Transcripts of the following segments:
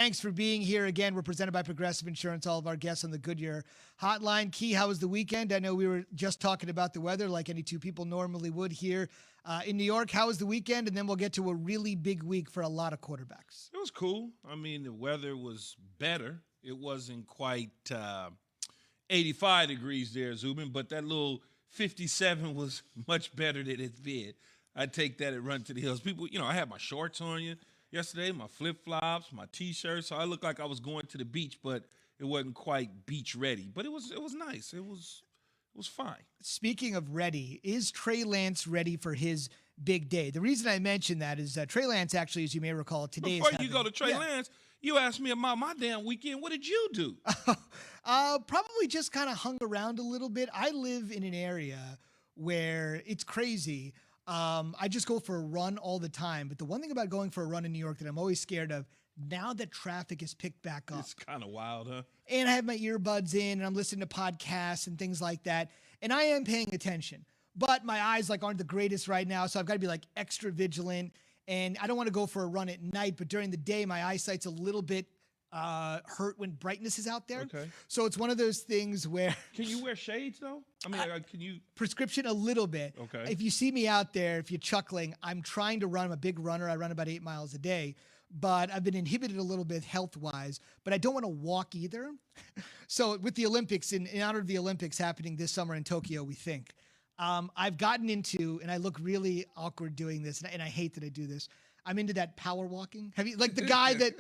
Thanks for being here again. We're presented by Progressive Insurance, all of our guests on the Goodyear Hotline. Key, how was the weekend? I know we were just talking about the weather like any two people normally would here in New York. How was the weekend? And then we'll get to a really big week for a lot of quarterbacks. It was cool. I mean, the weather was better. It wasn't quite 85 degrees there, Zubin, but that little 57 was much better than it's been. I take that and run to the hills. People, I had my shorts on yesterday, my flip-flops, my T-shirt, so I looked like I was going to the beach, but it wasn't quite beach ready. But it was nice. It was fine. Speaking of ready, is Trey Lance ready for his big day? The reason I mention that is Trey Lance, actually, as you may recall, today Before you go to Trey Lance, you asked me about my damn weekend. What did you do? Probably just kind of hung around a little bit. I live in an area where it's crazy. I just go for a run all the time. But the one thing about going for a run in New York that I'm always scared of, now that traffic is picked back up. It's kind of wild, huh? And I have my earbuds in and I'm listening to podcasts and things like that. And I am paying attention. But my eyes aren't the greatest right now. So I've got to be extra vigilant. And I don't want to go for a run at night. But during the day, my eyesight's a little bit hurt when brightness is out there. Okay. So it's one of those things where... Can you wear shades, though? I mean, can you... Prescription a little bit. Okay. If you see me out there, if you're chuckling, I'm trying to run. I'm a big runner. I run about 8 miles a day. But I've been inhibited a little bit health-wise. But I don't want to walk either. So with the Olympics, in honor of the Olympics happening this summer in Tokyo, we think, I've gotten into, and I look really awkward doing this, and I hate that I do this, I'm into that power walking. Have you the guy that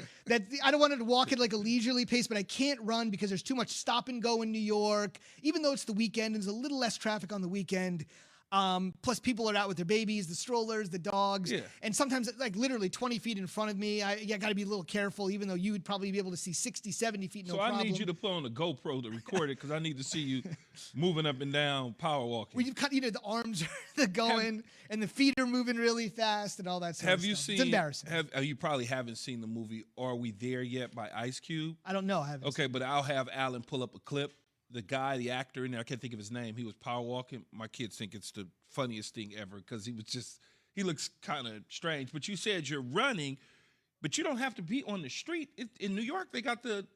I don't want to walk at a leisurely pace, but I can't run because there's too much stop and go in New York, even though it's the weekend and there's a little less traffic on the weekend. Plus people are out with their babies, the strollers, the dogs. Yeah. And sometimes literally 20 feet in front of me, I got to be a little careful, even though you would probably be able to see 60, 70 feet, no problem. So I need you to put on a GoPro to record it because I need to see you moving up and down, power walking. Well, you've got, the arms are going and the feet are moving really fast and all that stuff. Have you seen? It's embarrassing. You probably haven't seen the movie Are We There Yet by Ice Cube? I don't know. I haven't. Okay, but I'll have Alan pull up a clip. The guy, the actor in there, I can't think of his name. He was power walking. My kids think it's the funniest thing ever because he looks kind of strange. But you said you're running, but you don't have to be on the street. In New York, they got the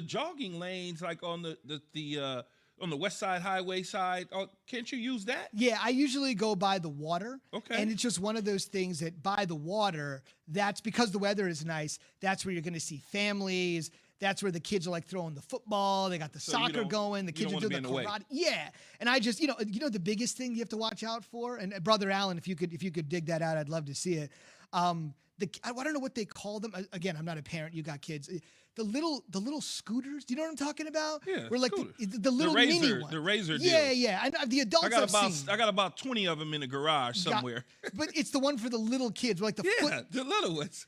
jogging lanes on the West Side Highway side. Oh, can't you use that? Yeah, I usually go by the water. Okay. And it's just one of those things that by the water, that's because the weather is nice. That's where you're going to see families. That's where the kids are throwing the football. They got the soccer going. The kids are doing the karate. Yeah. And I just, the biggest thing you have to watch out for, and Brother Allen, if you could dig that out, I'd love to see it. I don't know what they call them. Again, I'm not a parent. You got kids. The little scooters. Do you know what I'm talking about? Yeah. We're the little mini one. The razor. Yeah. The adults I've seen. I got about 20 of them in the garage somewhere. But it's the one for the little kids, the little ones.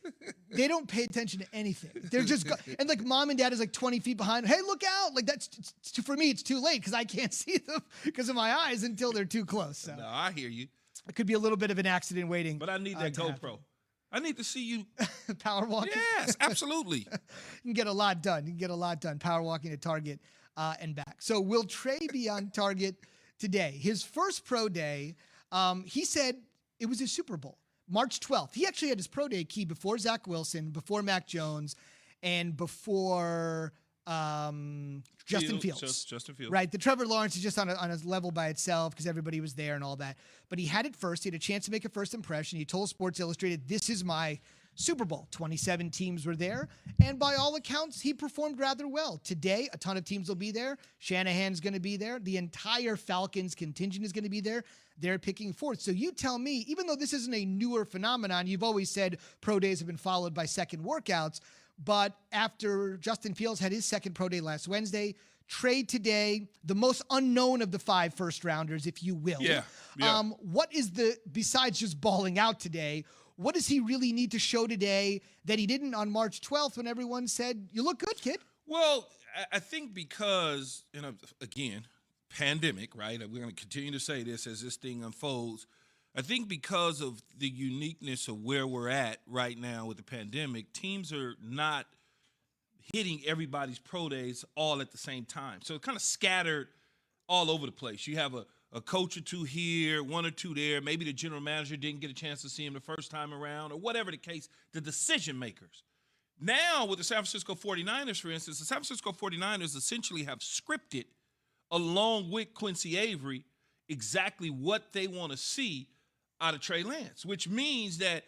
They don't pay attention to anything. They're just and mom and dad is 20 feet behind. Hey, look out! For me, it's too late because I can't see them because of my eyes until they're too close. So. No, I hear you. It could be a little bit of an accident waiting. But I need that GoPro. I need to see you power walking. Yes, absolutely. You can get a lot done. Power walking to Target and back. So will Trey be on Target today? His first pro day, he said it was his Super Bowl, March 12th. He actually had his pro day key before Zach Wilson, before Mac Jones, and before Justin Fields. Justin Fields. Right. The Trevor Lawrence is just on a level by itself because everybody was there and all that. But he had it first. He had a chance to make a first impression. He told Sports Illustrated, this is my Super Bowl. 27 teams were there. And by all accounts, he performed rather well. Today, a ton of teams will be there. Shanahan's going to be there. The entire Falcons contingent is going to be there. They're picking fourth. So you tell me, even though this isn't a newer phenomenon, you've always said pro days have been followed by second workouts. But after Justin Fields had his second pro day last Wednesday, Trey today, the most unknown of the 5 first-rounders, if you will. Yeah. What is besides just balling out today, what does he really need to show today that he didn't on March 12th when everyone said, you look good, kid? Well, I think because, again, pandemic, right? We're going to continue to say this as this thing unfolds. I think because of the uniqueness of where we're at right now with the pandemic, teams are not hitting everybody's pro days all at the same time. So it's kind of scattered all over the place. You have a coach or two here, one or two there. Maybe the general manager didn't get a chance to see him the first time around or whatever the case, the decision makers. Now, with the San Francisco 49ers, for instance, the San Francisco 49ers essentially have scripted, along with Quincy Avery, exactly what they want to see out of Trey Lance, which means that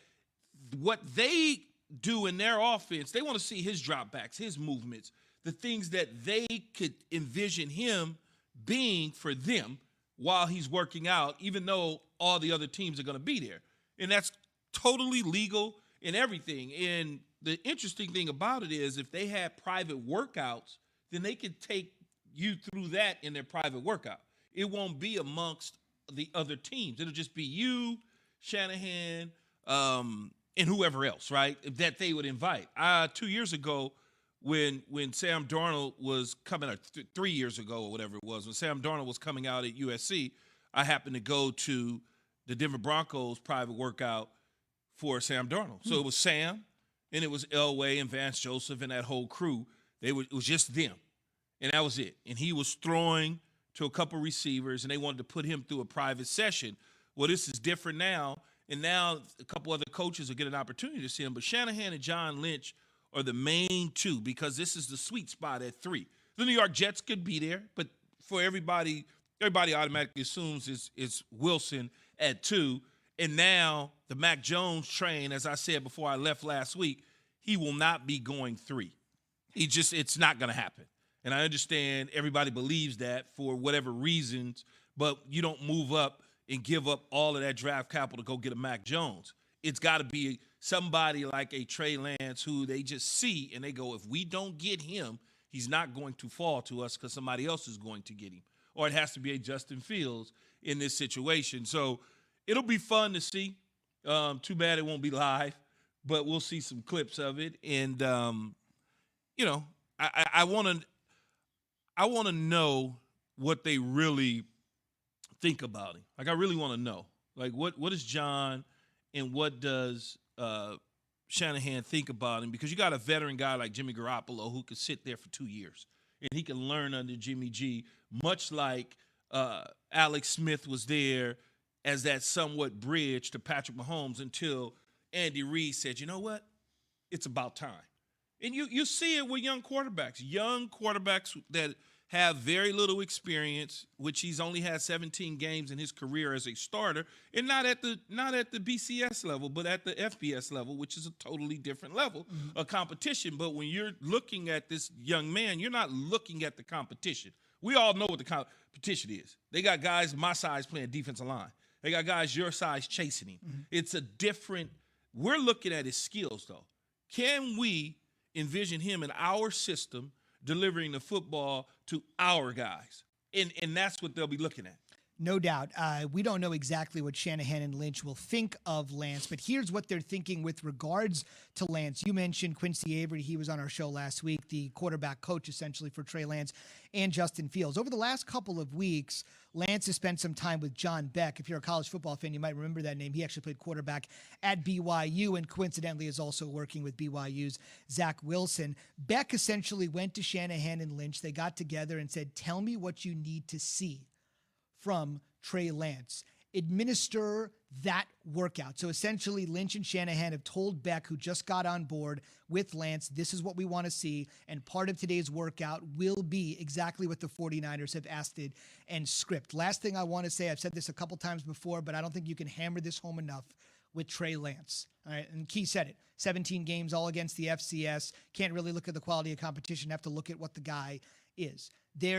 what they do in their offense, they want to see his dropbacks, his movements, the things that they could envision him being for them while he's working out, even though all the other teams are going to be there. And that's totally legal and everything. And the interesting thing about it is if they had private workouts, then they could take you through that in their private workout. It won't be amongst the other teams. It'll just be you, Shanahan, and whoever else, right, that they would invite. 2 years ago, when Sam Darnold was coming out, 3 years ago or whatever it was, when Sam Darnold was coming out at USC, I happened to go to the Denver Broncos private workout for Sam Darnold. So it was Sam, and it was Elway and Vance Joseph and that whole crew. It was just them, and that was it. And he was throwing to a couple receivers, and they wanted to put him through a private session. Well, this is different now, and now a couple other coaches will get an opportunity to see him. But Shanahan and John Lynch are the main two because this is the sweet spot at 3. The New York Jets could be there, but for everybody automatically assumes it's Wilson at 2. And now the Mac Jones train, as I said before I left last week, he will not be going 3. It's not going to happen. And I understand everybody believes that for whatever reasons, but you don't move up and give up all of that draft capital to go get a Mac Jones. It's got to be somebody like a Trey Lance who they just see and they go, if we don't get him, he's not going to fall to us because somebody else is going to get him. Or it has to be a Justin Fields in this situation. So it'll be fun to see. Too bad it won't be live, but we'll see some clips of it. And, I want to know what they really think about him. Like, I really want to know. Like, what is John and what does Shanahan think about him? Because you got a veteran guy like Jimmy Garoppolo who could sit there for 2 years, and he can learn under Jimmy G, much like Alex Smith was there as that somewhat bridge to Patrick Mahomes until Andy Reid said, you know what? It's about time. And you see it with young quarterbacks that have very little experience, which he's only had 17 games in his career as a starter, and not at the BCS level, but at the FBS level, which is a totally different level of competition. But when you're looking at this young man, you're not looking at the competition. We all know what the competition is. They got guys my size playing defensive line. They got guys your size chasing him. It's a different – we're looking at his skills, though. Can we envision him in our system delivering the football to our guys? And that's what they'll be looking at. No doubt. We don't know exactly what Shanahan and Lynch will think of Lance, but here's what they're thinking with regards to Lance. You mentioned Quincy Avery. He was on our show last week, the quarterback coach essentially for Trey Lance and Justin Fields. Over the last couple of weeks, Lance has spent some time with John Beck. If you're a college football fan, you might remember that name. He actually played quarterback at BYU and coincidentally is also working with BYU's Zach Wilson. Beck essentially went to Shanahan and Lynch. They got together and said, tell me what you need to see from Trey Lance. Administer that workout. So essentially, Lynch and Shanahan have told Beck, who just got on board with Lance, this is what we want to see, and part of today's workout will be exactly what the 49ers have asked it and script. Last thing I want to say, I've said this a couple times before, but I don't think you can hammer this home enough with Trey Lance. All right, and Key said it. 17 games all against the FCS. Can't really look at the quality of competition. Have to look at what the guy is. There